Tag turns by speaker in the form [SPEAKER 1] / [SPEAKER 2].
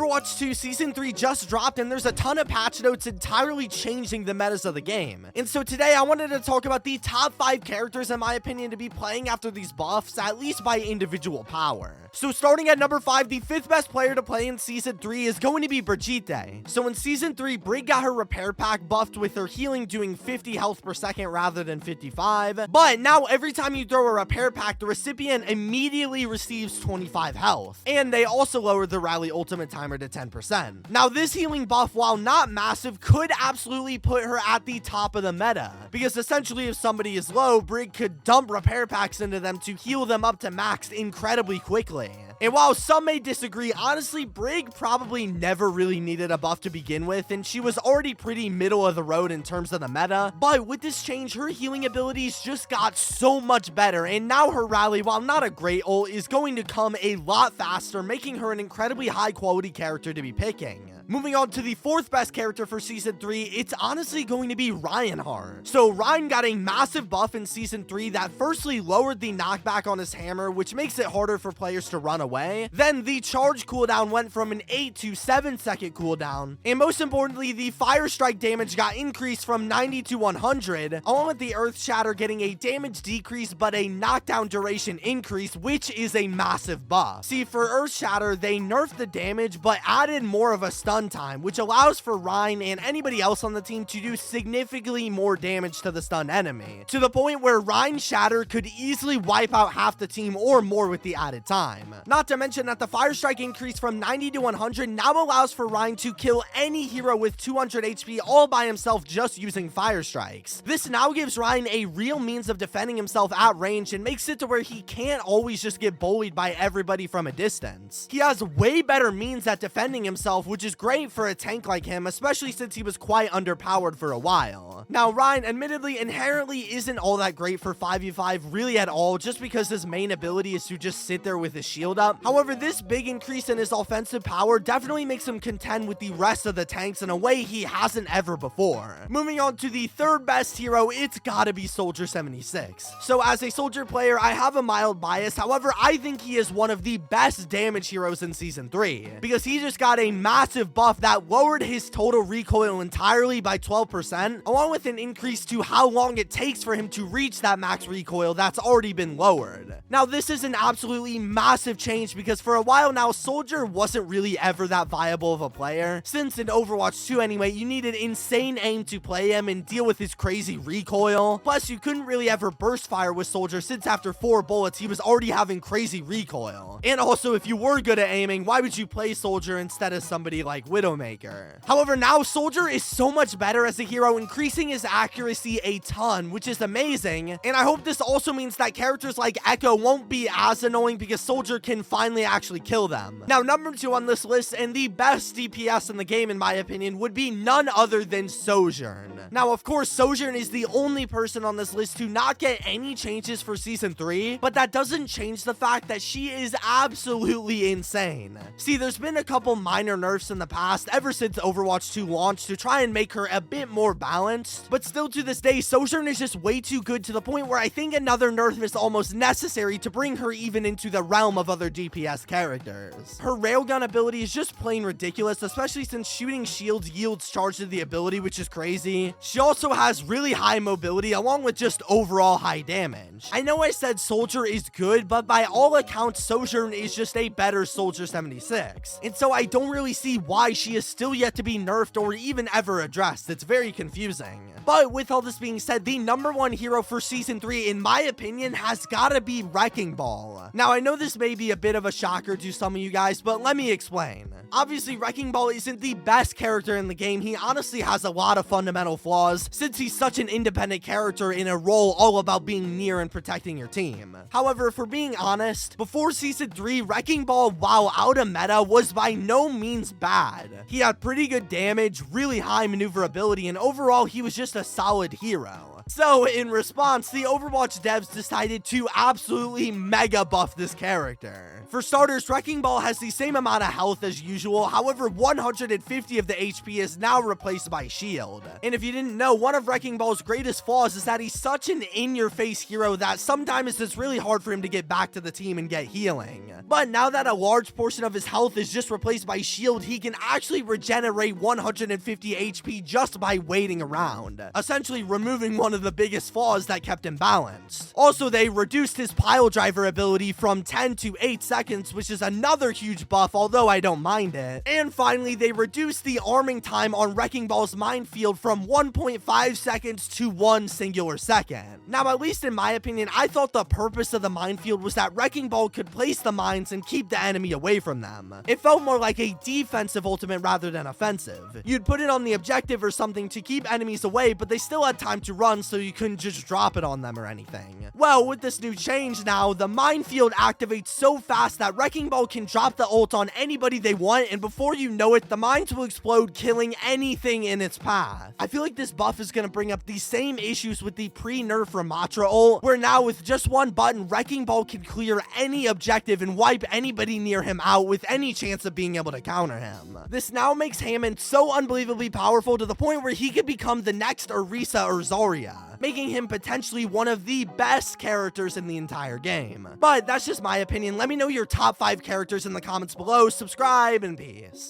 [SPEAKER 1] Overwatch 2 Season 3 just dropped, and there's a ton of patch notes entirely changing the metas of the game. And so today I wanted to talk about the top 5 characters, in my opinion, to be playing after these buffs, at least by individual power. So starting at number 5, the 5th best player to play in Season 3 is going to be Brigitte. So in Season 3, Brig got her repair pack buffed with her healing doing 50 health per second rather than 55. But now every time you throw a repair pack, the recipient immediately receives 25 health. And they also lowered the rally ultimate timer to 10%. Now this healing buff, while not massive, could absolutely put her at the top of the meta. Because essentially if somebody is low, Brig could dump repair packs into them to heal them up to max incredibly quickly. And while some may disagree, honestly, Brig probably never really needed a buff to begin with, and she was already pretty middle of the road in terms of the meta. But with this change, her healing abilities just got so much better, and now her rally, while not a great ult, is going to come a lot faster, making her an incredibly high quality character to be picking. Moving on to the 4th best character for Season 3, it's honestly going to be Reinhardt. So Rein got a massive buff in Season 3 that firstly lowered the knockback on his hammer, which makes it harder for players to run away. Then the charge cooldown went from an 8 to 7 second cooldown. And most importantly, the fire strike damage got increased from 90 to 100, along with the earth shatter getting a damage decrease but a knockdown duration increase, which is a massive buff. See, for earth shatter, they nerfed the damage but added more of a stun time, which allows for Rein and anybody else on the team to do significantly more damage to the stunned enemy, to the point where Rein Shatter could easily wipe out half the team or more with the added time. Not to mention that the fire strike increase from 90 to 100 now allows for Rein to kill any hero with 200 HP all by himself just using fire strikes. This now gives Rein a real means of defending himself at range and makes it to where he can't always just get bullied by everybody from a distance. He has way better means at defending himself, which is great for a tank like him, especially since he was quite underpowered for a while. Now Rein admittedly inherently isn't all that great for 5v5 really at all, just because his main ability is to just sit there with his shield up. However, this big increase in his offensive power definitely makes him contend with the rest of the tanks in a way he hasn't ever before. Moving on to the 3rd best hero, it's gotta be Soldier 76. So as a Soldier player, I have a mild bias. However, I think he is one of the best damage heroes in Season 3 because he just got a massive buff that lowered his total recoil entirely by 12%, along with an increase to how long it takes for him to reach that max recoil that's already been lowered. Now this is an absolutely massive change because for a while now, Soldier wasn't really ever that viable of a player, since in Overwatch 2 anyway, you needed insane aim to play him and deal with his crazy recoil. Plus, you couldn't really ever burst fire with Soldier since after 4 bullets, he was already having crazy recoil. And also, if you were good at aiming, why would you play Soldier instead of somebody like Widowmaker? However, now Soldier is so much better as a hero, increasing his accuracy a ton, which is amazing. And I hope this also means that characters like Echo won't be as annoying because Soldier can finally actually kill them. Now, number 2 on this list, and the best DPS in the game in my opinion, would be none other than Sojourn. Now, of course, Sojourn is the only person on this list to not get any changes for Season 3, but that doesn't change the fact that she is absolutely insane. See, there's been a couple minor nerfs in the past ever since Overwatch 2 launched to try and make her a bit more balanced, but still to this day, Sojourn is just way too good to the point where I think another nerf is almost necessary to bring her even into the realm of other DPS characters. Her railgun ability is just plain ridiculous, especially since shooting shields yields charge to the ability, which is crazy. She also has really high mobility along with just overall high damage. I know I said Soldier is good, but by all accounts, Sojourn is just a better Soldier 76. And so I don't really see why she is still yet to be nerfed or even ever addressed. It's very confusing. But with all this being said, the number 1 hero for Season 3, in my opinion, has gotta be Wrecking Ball. Now, I know this may be a bit of a shocker to some of you guys, but let me explain. Obviously, Wrecking Ball isn't the best character in the game. He honestly has a lot of fundamental flaws, since he's such an independent character in a role all about being near and protecting your team. However, if we're being honest, before Season 3, Wrecking Ball, while out of meta, was by no means bad. He had pretty good damage, really high maneuverability, and overall, he was just a solid hero. So in response, the Overwatch devs decided to absolutely mega buff this character. For starters, Wrecking Ball has the same amount of health as usual, however 150 of the HP is now replaced by shield. And if you didn't know, one of Wrecking Ball's greatest flaws is that he's such an in-your-face hero that sometimes it's really hard for him to get back to the team and get healing. But now that a large portion of his health is just replaced by shield, he can actually regenerate 150 HP just by waiting around, essentially removing one of the biggest flaws that kept him balanced. Also, they reduced his pile driver ability from 10 to 8 seconds, which is another huge buff, although I don't mind it. And finally, they reduced the arming time on Wrecking Ball's minefield from 1.5 seconds to 1 singular second. Now, at least in my opinion, I thought the purpose of the minefield was that Wrecking Ball could place the mines and keep the enemy away from them. It felt more like a defensive ultimate rather than offensive. You'd put it on the objective or something to keep enemies away, but they still had time to run, so you couldn't just drop it on them or anything. Well, with this new change now, the minefield activates so fast that Wrecking Ball can drop the ult on anybody they want, and before you know it, the mines will explode, killing anything in its path. I feel like this buff is going to bring up the same issues with the pre-nerf Ramatra ult, where now with just one button, Wrecking Ball can clear any objective and wipe anybody near him out with any chance of being able to counter him. This now makes Hammond so unbelievably powerful to the point where he could become the next Orisa or Zarya, making him potentially one of the best characters in the entire game. But that's just my opinion. Let me know your top 5 characters in the comments below. Subscribe and peace.